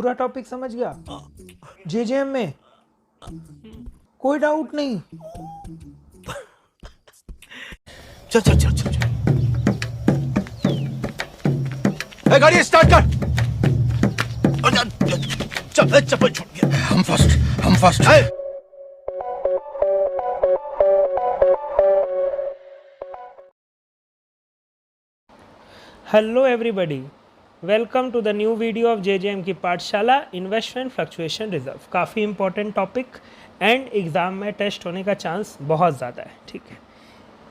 पूरा टॉपिक समझ गया? जेजेएम में कोई डाउट नहीं? चल चल चल चल गाड़ी स्टार्ट कर। चल चप्पल छूट गया। हम first hello everybody, welcome to the new video of JJM की पाठशाला इन्वेस्टमेंट फ्लक्चुएशन रिजर्व। काफ़ी इंपॉर्टेंट टॉपिक एंड एग्ज़ाम में टेस्ट होने का चांस बहुत ज़्यादा है। ठीक है,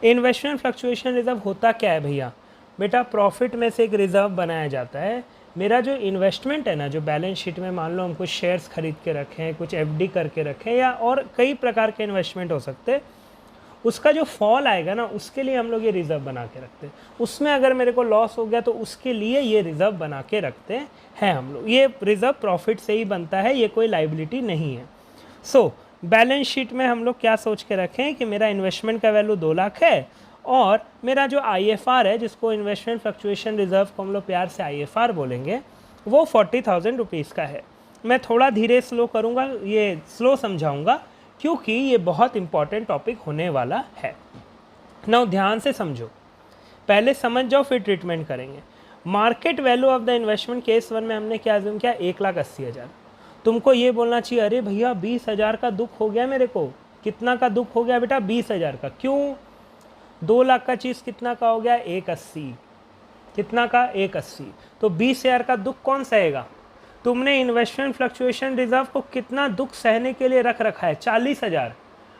इन्वेस्टमेंट फ्लक्चुएशन रिजर्व होता क्या है भैया? बेटा प्रॉफिट में से एक रिज़र्व बनाया जाता है। मेरा जो इन्वेस्टमेंट है ना, जो बैलेंस शीट में मान लो हम कुछ शेयर्स खरीद के रखें, कुछ एफडी करके रखें या और कई प्रकार के इन्वेस्टमेंट हो सकते हैं, उसका जो फॉल आएगा ना उसके लिए हम लोग ये रिज़र्व बना के रखते हैं। उसमें अगर मेरे को लॉस हो गया तो उसके लिए ये रिज़र्व बना के रखते हैं हम लोग। ये रिज़र्व प्रॉफिट से ही बनता है, ये कोई लाइबिलिटी नहीं है। सो बैलेंस शीट में हम लोग क्या सोच के रखें कि मेरा इन्वेस्टमेंट का वैल्यू 2 लाख है और मेरा जो IFR है, जिसको इन्वेस्टमेंट फ्लक्चुएशन रिजर्व को हम लोग प्यार से IFR बोलेंगे, वो 40,000 रुपीज़ का है। मैं थोड़ा धीरे स्लो करूँगा, ये स्लो समझाऊँगा क्योंकि ये बहुत इंपॉर्टेंट टॉपिक होने वाला है। नाउ ध्यान से समझो, पहले समझ जाओ फिर ट्रीटमेंट करेंगे। Market value of the investment case 1 में हमने क्या अज्यूम किया? 1,80,000। तुमको ये बोलना चाहिए अरे भैया 20,000 का दुख हो गया मेरे को। कितना का दुख हो गया बेटा? 20,000 का। क्यों? 2 लाख का चीज़ कितना का हो गया? 1,80। कितना का? 1,80। तो 20,000 का दुख कौन सहेगा? तुमने इन्वेस्टमेंट फ्लक्चुएशन रिजर्व को कितना दुख सहने के लिए रख रखा है? 40,000।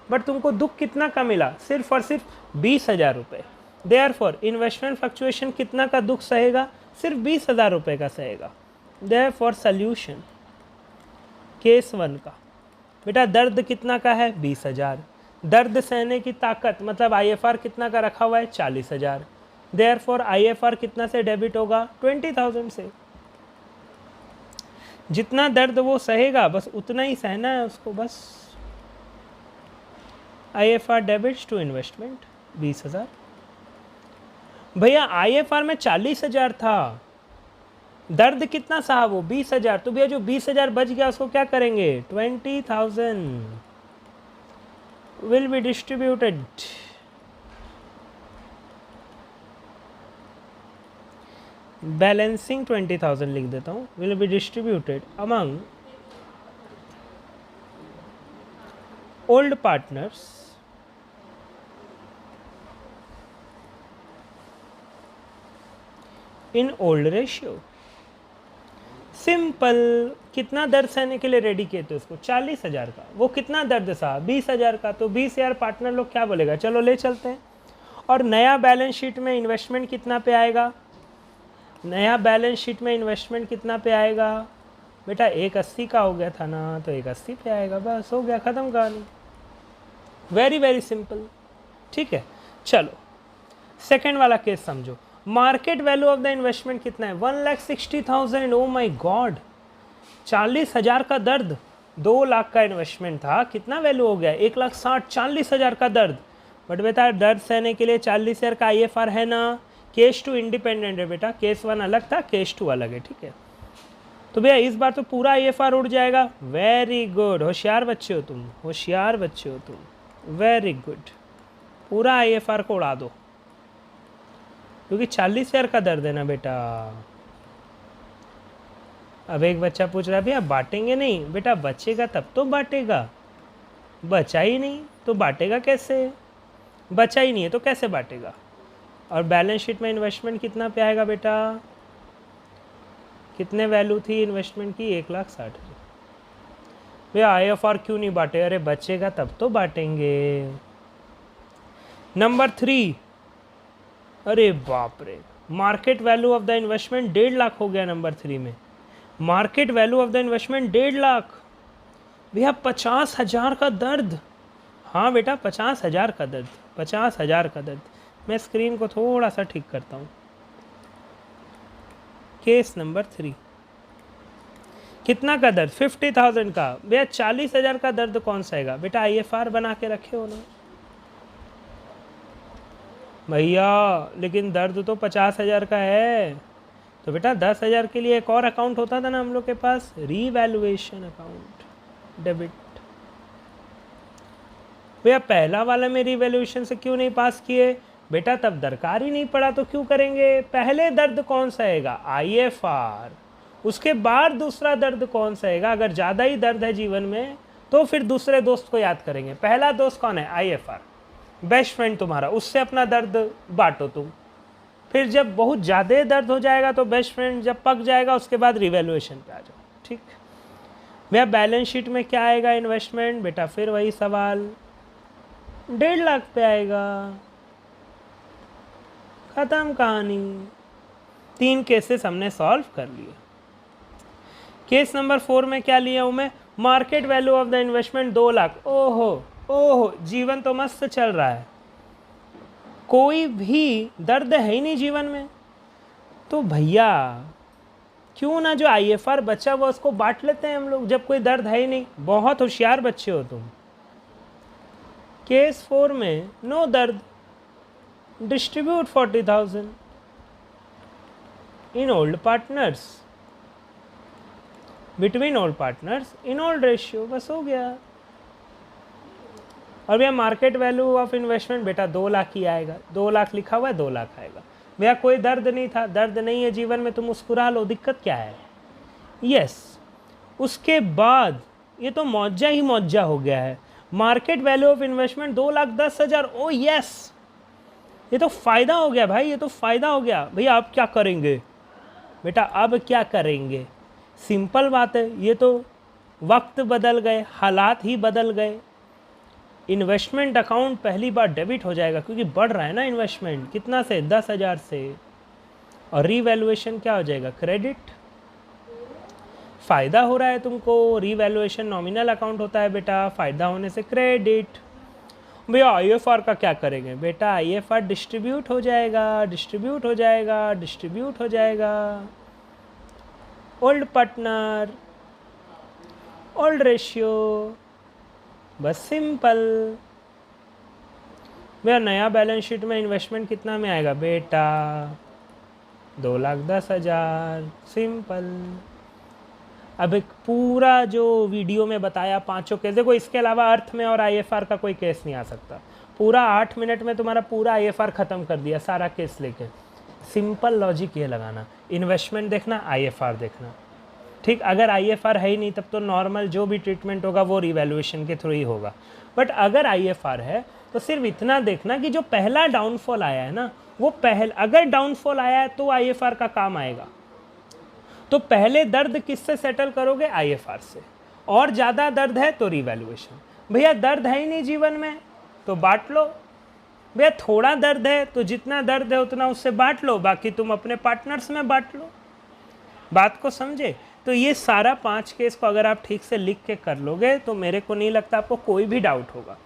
बट तुमको दुख कितना का मिला? सिर्फ और सिर्फ 20,000 रुपये। देयरफॉर इन्वेस्टमेंट फ्लक्चुएशन कितना का दुख सहेगा? सिर्फ 20,000 रुपये का सहेगा। देयरफॉर सल्यूशन केस 1 का बेटा दर्द कितना का है? 20,000। दर्द सहने की ताकत मतलब IFR कितना का रखा हुआ है? 40,000। देयरफॉर IFR कितना से डेबिट होगा? 20,000 से। जितना दर्द वो सहेगा बस उतना ही सहना है उसको, बस। IFR debits to investment 20,000। भैया IFR में 40,000 था, दर्द कितना सहा? वो 20,000। तो भैया जो 20,000 बच गया उसको क्या करेंगे? 20,000 विल बी डिस्ट्रीब्यूटेड बैलेंसिंग 20,000 लिख देता हूँ, will be distributed among old partners in old ratio. Simple. कितना दर्द सहने के लिए रेडी किए थे उसको? 40,000 का। वो कितना दर्द सहा? 20,000 का। तो 20,000 पार्टनर लोग क्या बोलेगा? चलो ले चलते हैं। और नया बैलेंस शीट में इन्वेस्टमेंट कितना पे आएगा? नया बैलेंस शीट में इन्वेस्टमेंट कितना पे आएगा बेटा? 1,80 का हो गया था ना, तो 1,80 पे आएगा। बस हो गया, ख़त्म कहानी। Very very simple. ठीक है, चलो सेकेंड वाला केस समझो। Market value of the investment कितना है? 1,60,000। ओ माई गॉड, 40,000 का दर्द, 2 लाख का इन्वेस्टमेंट था, कितना वैल्यू हो गया? 1,60,000। 40,000 का दर्द। बट बेटा दर्द सहने के लिए 40,000 का IFR है ना। केस 2 इंडिपेंडेंट है बेटा, केस 1 अलग था, केस 2 अलग है। ठीक है, तो भैया इस बार तो पूरा IFR उड़ जाएगा। वेरी गुड, होशियार बच्चे हो तुम, होशियार बच्चे हो तुम, वेरी गुड। पूरा IFR को उड़ा दो क्योंकि 40,000 का दर्द है ना बेटा। अब एक बच्चा पूछ रहा है भैया बांटेंगे नहीं? बेटा बचेगा तब तो बांटेगा, बचा ही नहीं तो बांटेगा कैसे? बचा ही नहीं है तो कैसे बांटेगा? और बैलेंस शीट में इन्वेस्टमेंट कितना पे आएगा बेटा? कितने वैल्यू थी इन्वेस्टमेंट की? 1,60,000। भैया IFR क्यों नहीं बांटे? अरे बचेगा तब तो बांटेंगे। नंबर 3, अरे बाप रे, market value of the investment 1.5 lakh हो गया। नंबर 3 में market value of the investment 1.5 lakh. भैया 50,000 का दर्द। हाँ बेटा 50,000 का दर्द, 50,000 का दर्द। मैं स्क्रीन को थोड़ा सा ठीक करता हूँ। केस नंबर 3 कितना का दर्द? 50,000 का। भैया 40,000 का दर्द कौन सा है? बेटा IFR बना के रखे हो ना भैया, लेकिन दर्द तो 50,000 का है। तो बेटा 10,000 के लिए एक और अकाउंट होता था ना हम लोग के पास, रीवैल्यूएशन अकाउंट, डेबिट। भैया पहला वाला में रीवैल्यूएशन से क्यों नहीं पास किए? बेटा तब दरकार ही नहीं पड़ा तो क्यों करेंगे? पहले दर्द कौन सहेगा? IFR। उसके बाद दूसरा दर्द कौन सहेगा? अगर ज़्यादा ही दर्द है जीवन में तो फिर दूसरे दोस्त को याद करेंगे। पहला दोस्त कौन है? IFR, बेस्ट फ्रेंड तुम्हारा, उससे अपना दर्द बांटो तुम। फिर जब बहुत ज़्यादा दर्द हो जाएगा तो बेस्ट फ्रेंड जब पक जाएगा उसके बाद रिवैल्यूएशन पे आ जाओ, ठीक। भैया बैलेंस शीट में क्या आएगा इन्वेस्टमेंट? बेटा फिर वही सवाल, 1.5 लाख पे आएगा, खत्म कहानी। 3 केसेस हमने सॉल्व कर लिए। केस नंबर 4 में क्या लिया हूँ मैं? Market value of the investment 2 lakh. ओहो ओहो, जीवन तो मस्त चल रहा है, कोई भी दर्द है ही नहीं जीवन में, तो भैया क्यों ना जो IFR बचा वो उसको बांट लेते हैं हम लोग, जब कोई दर्द है ही नहीं। बहुत होशियार बच्चे हो तुम। केस 4 में नो दर्द, distribute 40,000 in old partners, between old partners in old ratio, बस हो गया। और भैया मार्केट वैल्यू ऑफ इन्वेस्टमेंट बेटा 2 लाख ही आएगा, 2 लाख लिखा हुआ है, 2 लाख आएगा। भैया कोई दर्द नहीं था, दर्द नहीं है जीवन में तो मुस्कुरा लो, दिक्कत क्या है? यस। उसके बाद ये तो मौजा ही मौजा हो गया है। Market value of investment 2,10,000। O yes, ये तो फ़ायदा हो गया भाई, ये तो फ़ायदा हो गया। भैया अब क्या करेंगे? बेटा अब क्या करेंगे? सिंपल बात है, ये तो वक्त बदल गए, हालात ही बदल गए। इन्वेस्टमेंट अकाउंट पहली बार डेबिट हो जाएगा क्योंकि बढ़ रहा है ना इन्वेस्टमेंट, कितना से? 10,000 से। और रीवैल्यूएशन क्या हो जाएगा? क्रेडिट। फ़ायदा हो रहा है तुमको, रीवैल्यूएशन नॉमिनल अकाउंट होता है बेटा, फ़ायदा होने से क्रेडिट। भैया IFR का क्या करेंगे? बेटा IFR डिस्ट्रीब्यूट हो जाएगा, डिस्ट्रीब्यूट हो जाएगा, डिस्ट्रीब्यूट हो जाएगा। ओल्ड पार्टनर, ओल्ड रेशियो, बस सिंपल। भैया नया बैलेंस शीट में इन्वेस्टमेंट कितना में आएगा? बेटा 2,10,000, सिंपल। अब एक पूरा जो वीडियो में बताया 5 केस, देखो इसके अलावा अर्थ में और IFR का कोई केस नहीं आ सकता। पूरा 8 मिनट में तुम्हारा पूरा IFR ख़त्म कर दिया, सारा केस लेके। सिंपल लॉजिक ये लगाना, इन्वेस्टमेंट देखना, IFR देखना, ठीक। अगर IFR है ही नहीं तब तो नॉर्मल जो भी ट्रीटमेंट होगा वो रिवैल्यूएशन के थ्रू ही होगा। बट अगर IFR है तो सिर्फ इतना देखना कि जो पहला डाउनफॉल आया है ना, वो अगर डाउनफॉल आया है तो IFR का काम आएगा। तो पहले दर्द किससे सेटल करोगे? IFR से। और ज़्यादा दर्द है तो रिवैल्यूएशन। भैया दर्द है ही नहीं जीवन में तो बांट लो। भैया थोड़ा दर्द है तो जितना दर्द है उतना उससे बांट लो, बाकी तुम अपने पार्टनर्स में बांट लो। बात को समझे? तो ये सारा 5 केस को अगर आप ठीक से लिख के कर लोगे तो मेरे को नहीं लगता आपको कोई भी डाउट होगा।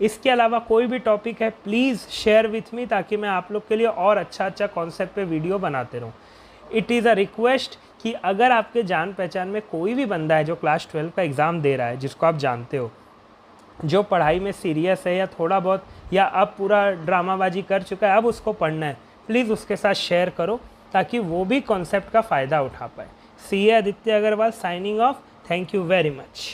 इसके अलावा कोई भी टॉपिक है प्लीज़ शेयर विथ मी, ताकि मैं आप लोग के लिए और अच्छा कॉन्सेप्ट पे वीडियो बनाते रहूँ। इट इज़ अ रिक्वेस्ट कि अगर आपके जान पहचान में कोई भी बंदा है जो क्लास 12 का एग्ज़ाम दे रहा है, जिसको आप जानते हो, जो पढ़ाई में सीरियस है या थोड़ा बहुत, या अब पूरा ड्रामाबाजी कर चुका है, अब उसको पढ़ना है, प्लीज़ उसके साथ शेयर करो ताकि वो भी कॉन्सेप्ट का फ़ायदा उठा पाए। CA Aditya Agarwal signing off. Thank you very much.